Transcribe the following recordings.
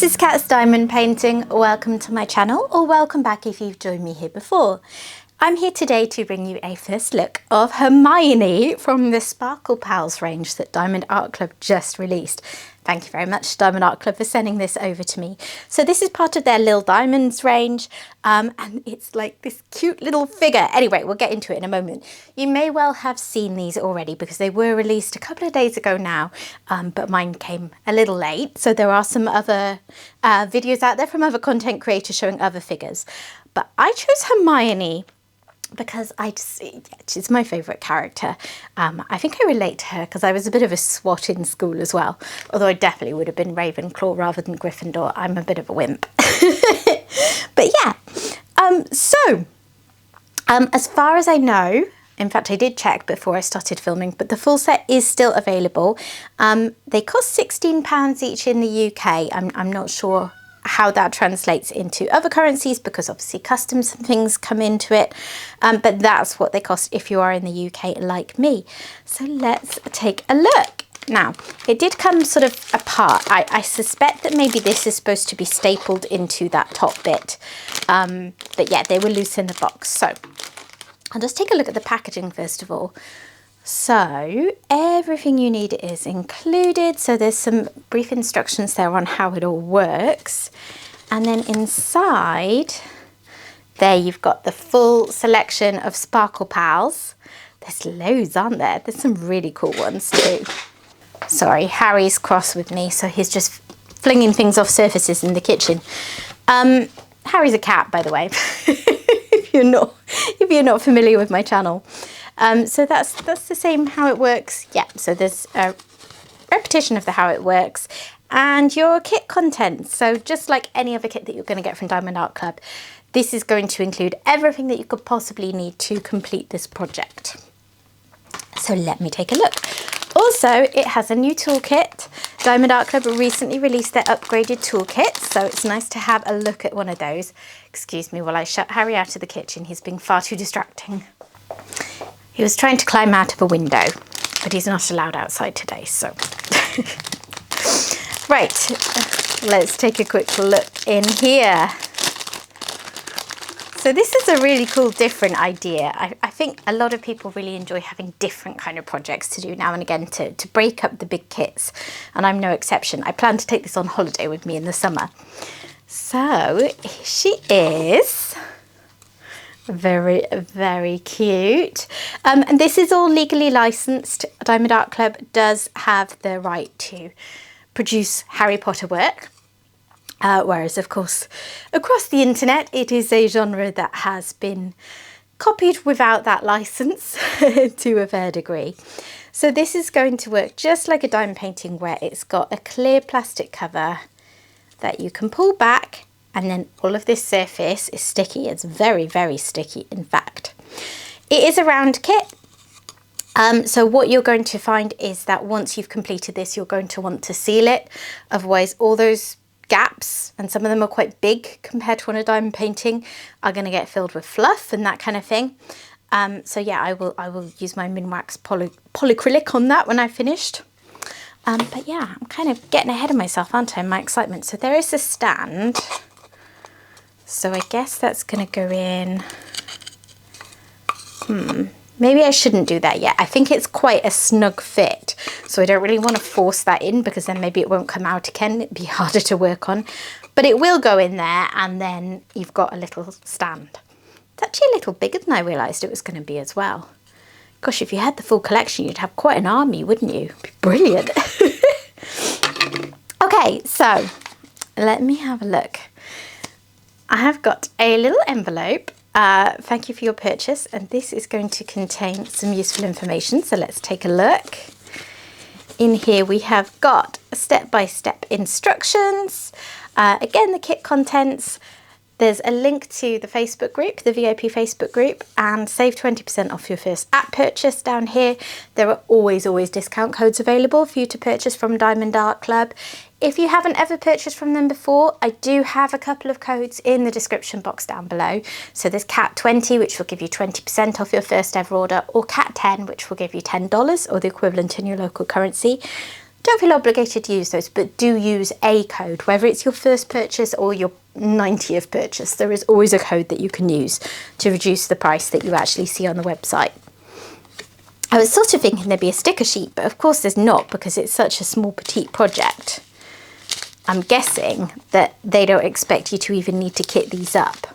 This is Cat's Diamond Painting. Welcome to my channel, or welcome back if you've joined me here before. I'm here today to bring you a first look of Hermione from the Sparkle Pals range that Diamond Art Club just released. Thank you very much, Diamond Art Club, for sending this over to me. So this is part of their Lil Diamonds range, and it's like this cute little figure. Anyway, we'll get into it in a moment. You may well have seen these already because they were released a couple of days ago now, but mine came a little late. So there are some other videos out there from other content creators showing other figures. But I chose Hermione because she's my favourite character. I think I relate to her because I was a bit of a swot in school as well. Although I definitely would have been Ravenclaw rather than Gryffindor. I'm a bit of a wimp. But yeah, as far as I know, in fact I did check before I started filming, but the full set is still available. They cost £16 each in the UK. I'm not sure how that translates into other currencies because obviously customs and things come into it, but that's what they cost if you are in the UK like me. So let's take a look. Now, it did come sort of apart. I suspect that maybe this is supposed to be stapled into that top bit, but yeah, they were loose in the box. So I'll just take a look at the packaging first of all. So everything you need is included. So there's some brief instructions there on how it all works. And then inside there you've got the full selection of Sparkle Pals. There's loads, aren't there? There's some really cool ones too. Sorry, Harry's cross with me, so he's just flinging things off surfaces in the kitchen. Harry's a cat, by the way, if you're not familiar with my channel. So that's the same how it works. Yeah, so there's a repetition of how it works and your kit contents. So just like any other kit that you're going to get from Diamond Art Club, this is going to include everything that you could possibly need to complete this project. So let me take a look. Also, it has a new toolkit. Diamond Art Club recently released their upgraded toolkit, so it's nice to have a look at one of those. Excuse me while I shut Harry out of the kitchen. He's being far too distracting. He was trying to climb out of a window, but he's not allowed outside today, so. Right, let's take a quick look in here. So this is a really cool, different idea. I think a lot of people really enjoy having different kind of projects to do now and again to break up the big kits, and I'm no exception. I plan to take this on holiday with me in the summer. So here she is. Very, very cute. And this is all legally licensed. Diamond Art Club does have the right to produce Harry Potter work. Whereas, of course, across the internet, it is a genre that has been copied without that license to a fair degree. So this is going to work just like a diamond painting where it's got a clear plastic cover that you can pull back, and then all of this surface is sticky. It's very, very sticky, in fact. It is a round kit. So what you're going to find is that once you've completed this, you're going to want to seal it. Otherwise, all those gaps, and some of them are quite big compared to on a diamond painting, are going to get filled with fluff and that kind of thing. So yeah, I will use my Minwax polyacrylic on that when I've finished. But yeah, I'm kind of getting ahead of myself, aren't I, in my excitement. So there is a stand. So I guess that's going to go in. Maybe I shouldn't do that yet. I think it's quite a snug fit, so I don't really want to force that in because then maybe it won't come out again. It'd be harder to work on. But it will go in there, and then you've got a little stand. It's actually a little bigger than I realised it was going to be as well. Gosh, if you had the full collection, you'd have quite an army, wouldn't you? It'd be brilliant. Okay, so let me have a look. I have got a little envelope. Thank you for your purchase, and this is going to contain some useful information, so let's take a look. In here we have got step-by-step instructions, again the kit contents. There's a link to the Facebook group, the VIP Facebook group, and save 20% off your first app purchase down here. There are always discount codes available for you to purchase from Diamond Art Club. If you haven't ever purchased from them before, I do have a couple of codes in the description box down below. So there's CAT20, which will give you 20% off your first ever order, or CAT10, which will give you $10 or the equivalent in your local currency. don't feel obligated to use those, but do use a code, whether it's your first purchase or your 90th purchase. There is always a code that you can use to reduce the price that you actually see on the website. I was sort of thinking there'd be a sticker sheet, but of course there's not, because it's such a small petite project. I'm guessing that they don't expect you to even need to kit these up.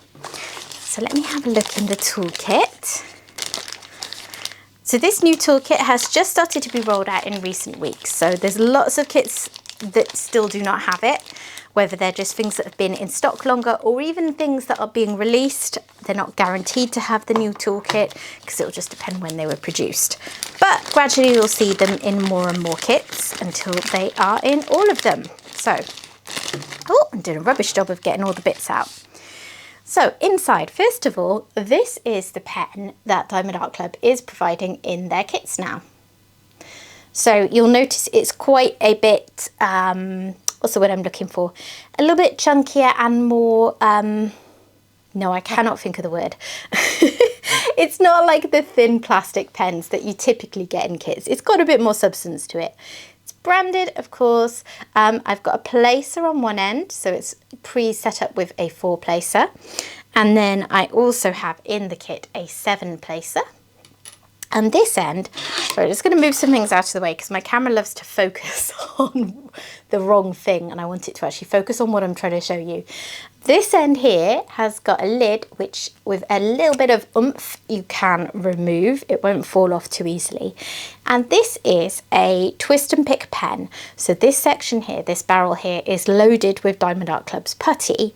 So let me have a look in the toolkit. So this new toolkit has just started to be rolled out in recent weeks. So there's lots of kits that still do not have it, whether they're just things that have been in stock longer or even things that are being released. They're not guaranteed to have the new toolkit because it'll just depend when they were produced. But gradually you'll see them in more and more kits until they are in all of them. So, oh, I'm doing a rubbish job of getting all the bits out. So inside, first of all, this is the pen that Diamond Art Club is providing in their kits now. So you'll notice it's quite a bit, what's the word I'm looking for? A little bit chunkier and more, no, I cannot think of the word. It's not like the thin plastic pens that you typically get in kits. It's got a bit more substance to it. Branded, of course. I've got a placer on one end, so it's pre-set up with a 4-placer, and then I also have in the kit a 7-placer. And this end, sorry, I'm just going to move some things out of the way because my camera loves to focus on the wrong thing, and I want it to actually focus on what I'm trying to show you. This end here has got a lid which, with a little bit of oomph, you can remove. It won't fall off too easily. And this is a twist and pick pen. So this section here, this barrel here, is loaded with Diamond Art Club's putty.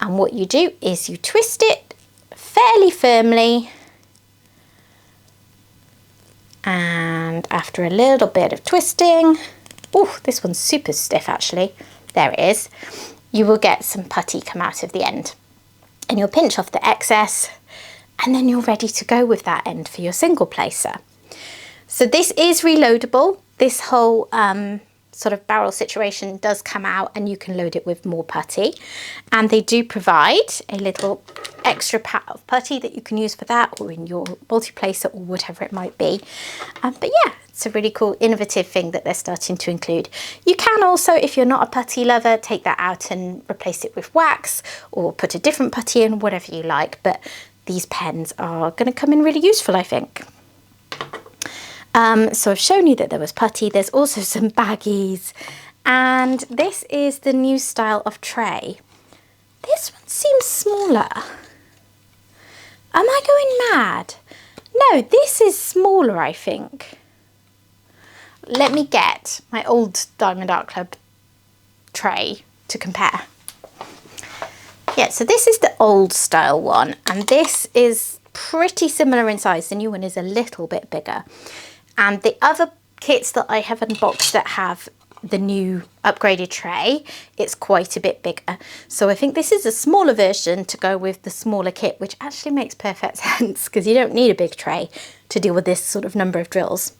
And what you do is you twist it fairly firmly. And after a little bit of twisting, oh, this one's super stiff actually. There it is. You will get some putty come out of the end, and you'll pinch off the excess, and then you're ready to go with that end for your single placer. So this is reloadable. This whole sort of barrel situation does come out, and you can load it with more putty, and they do provide a little extra pat of putty that you can use for that, or in your multi-placer, or whatever it might be. But yeah, it's a really cool innovative thing that they're starting to include. You can also, if you're not a putty lover, take that out and replace it with wax, or put a different putty in, whatever you like. But these pens are going to come in really useful, I think. So I've shown you that there was putty. There's also some baggies, and this is the new style of tray. This one seems smaller. Am I going mad? No, this is smaller, I think. Let me get my old Diamond Art Club tray to compare. Yeah, so this is the old style one, and this is pretty similar in size. The new one is a little bit bigger. And the other kits that I have unboxed that have the new upgraded tray, it's quite a bit bigger. So I think this is a smaller version to go with the smaller kit, which actually makes perfect sense because you don't need a big tray to deal with this sort of number of drills.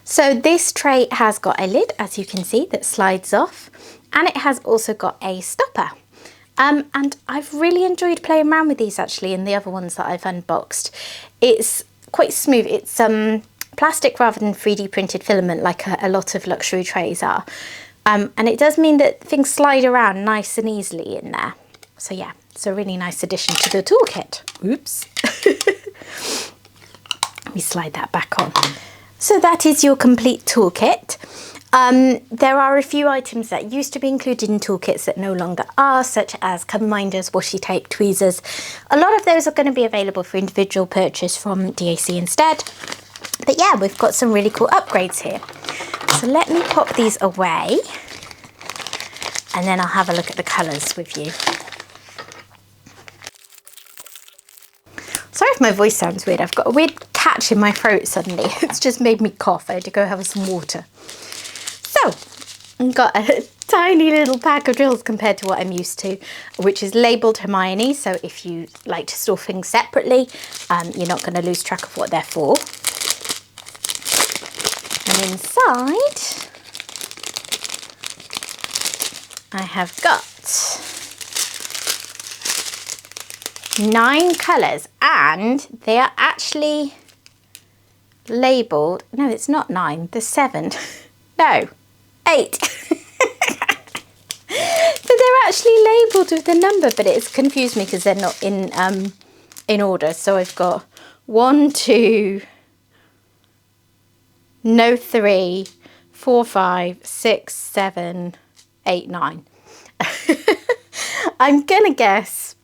So this tray has got a lid, as you can see, that slides off, and it has also got a stopper. And I've really enjoyed playing around with these actually in the other ones that I've unboxed. It's quite smooth. It's plastic rather than 3D printed filament like a lot of luxury trays are. And it does mean that things slide around nice and easily in there. So yeah, it's a really nice addition to the toolkit. Oops. Let me slide that back on. So that is your complete toolkit. There are a few items that used to be included in toolkits that no longer are, such as cover minders, washi tape, tweezers. A lot of those are going to be available for individual purchase from DAC instead. But yeah, we've got some really cool upgrades here. So let me pop these away, and then I'll have a look at the colours with you. Sorry if my voice sounds weird. I've got a weird catch in my throat suddenly. It's just made me cough. I had to go have some water. So, I've got a tiny little pack of drills compared to what I'm used to, which is labelled Hermione. So if you like to store things separately, you're not going to lose track of what they're for. And inside, I have got 9 colours, and they are actually labelled, no, it's not 9, there's 7. No, 8. So they're actually labelled with a number, but it's confused me because they're not in order. So I've got 1, 2, no 3, 4, 5, 6, 7, 8, 9. I'm gonna guess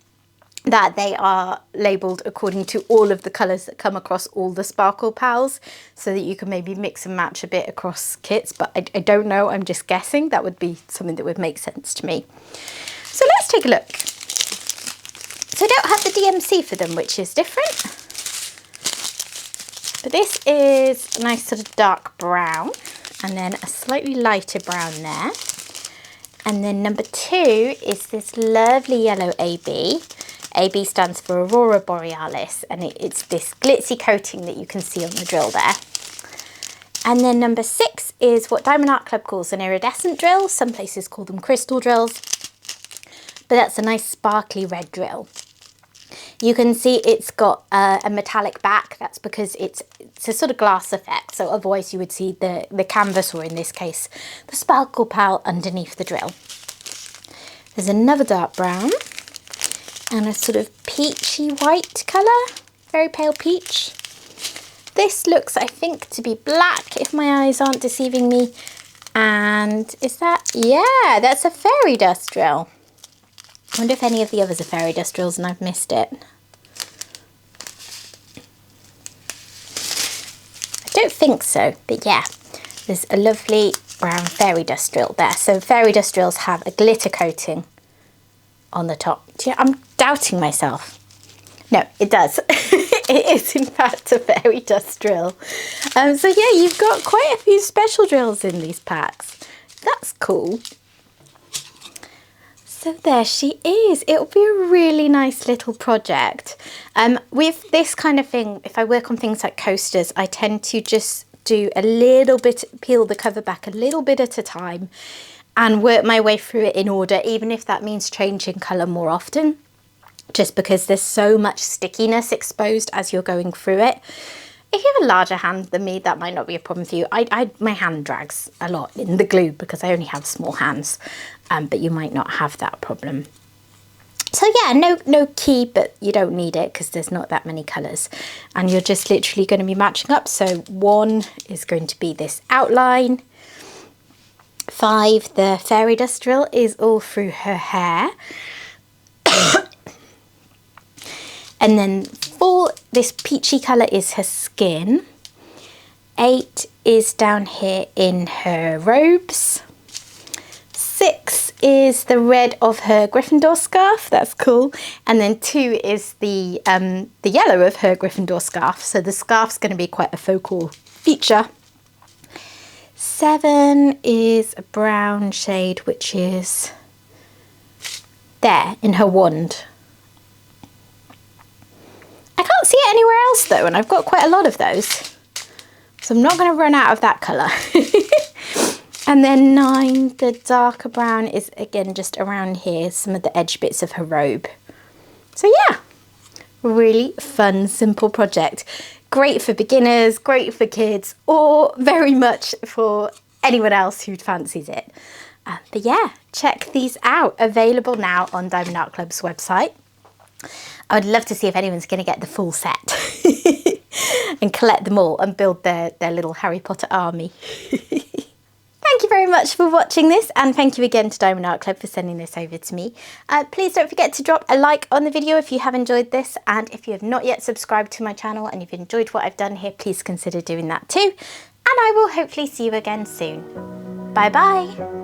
that they are labelled according to all of the colours that come across all the Sparkle Pals, so that you can maybe mix and match a bit across kits, but I don't know, I'm just guessing. That would be something that would make sense to me. So let's take a look. So I don't have the DMC for them, which is different. But this is a nice sort of dark brown, and then a slightly lighter brown there. And then number 2 is this lovely yellow AB. AB stands for Aurora Borealis, and it's this glitzy coating that you can see on the drill there. And then number 6 is what Diamond Art Club calls an iridescent drill. Some places call them crystal drills, but that's a nice sparkly red drill. You can see it's got a metallic back. That's because it's a sort of glass effect, so otherwise you would see the canvas, or in this case the Sparkle Pal, underneath the drill. There's another dark brown and a sort of peachy white colour, very pale peach. This looks, I think, to be black, if my eyes aren't deceiving me. And is that, yeah, that's a fairy dust drill. I wonder if any of the others are fairy dust drills and I've missed it. I don't think so, but yeah, there's a lovely brown fairy dust drill there. So fairy dust drills have a glitter coating on the top. Yeah, I'm doubting myself. No, it does. It is in fact a fairy dust drill. So yeah, you've got quite a few special drills in these packs. That's cool. So there she is. It'll be a really nice little project. With this kind of thing, if I work on things like coasters, I tend to just do a little bit, peel the cover back a little bit at a time and work my way through it in order, even if that means changing colour more often, just because there's so much stickiness exposed as you're going through it. If you have a larger hand than me, that might not be a problem for you. My hand drags a lot in the glue because I only have small hands, but you might not have that problem. So yeah, no key, but you don't need it because there's not that many colours. And you're just literally going to be matching up. So 1 is going to be this outline. 5, the fairy dust drill, is all through her hair. And then 4, this peachy colour is her skin. 8 is down here in her robes. 6 is the red of her Gryffindor scarf. That's cool. And then 2 is the yellow of her Gryffindor scarf. So the scarf's going to be quite a focal feature. 7 is a brown shade, which is there in her wand. I can't see it anywhere else though, and I've got quite a lot of those, so I'm not going to run out of that colour. And then 9, the darker brown, is again just around here, some of the edge bits of her robe. So yeah, really fun, simple project. Great for beginners, great for kids, or very much for anyone else who fancies it. But yeah, check these out. Available now on Diamond Art Club's website. I would love to see if anyone's going to get the full set and collect them all and build their little Harry Potter army. Thank you very much for watching this, and thank you again to Diamond Art Club for sending this over to me. Please don't forget to drop a like on the video if you have enjoyed this, and if you have not yet subscribed to my channel and you've enjoyed what I've done here, please consider doing that too. And I will hopefully see you again soon. Bye bye!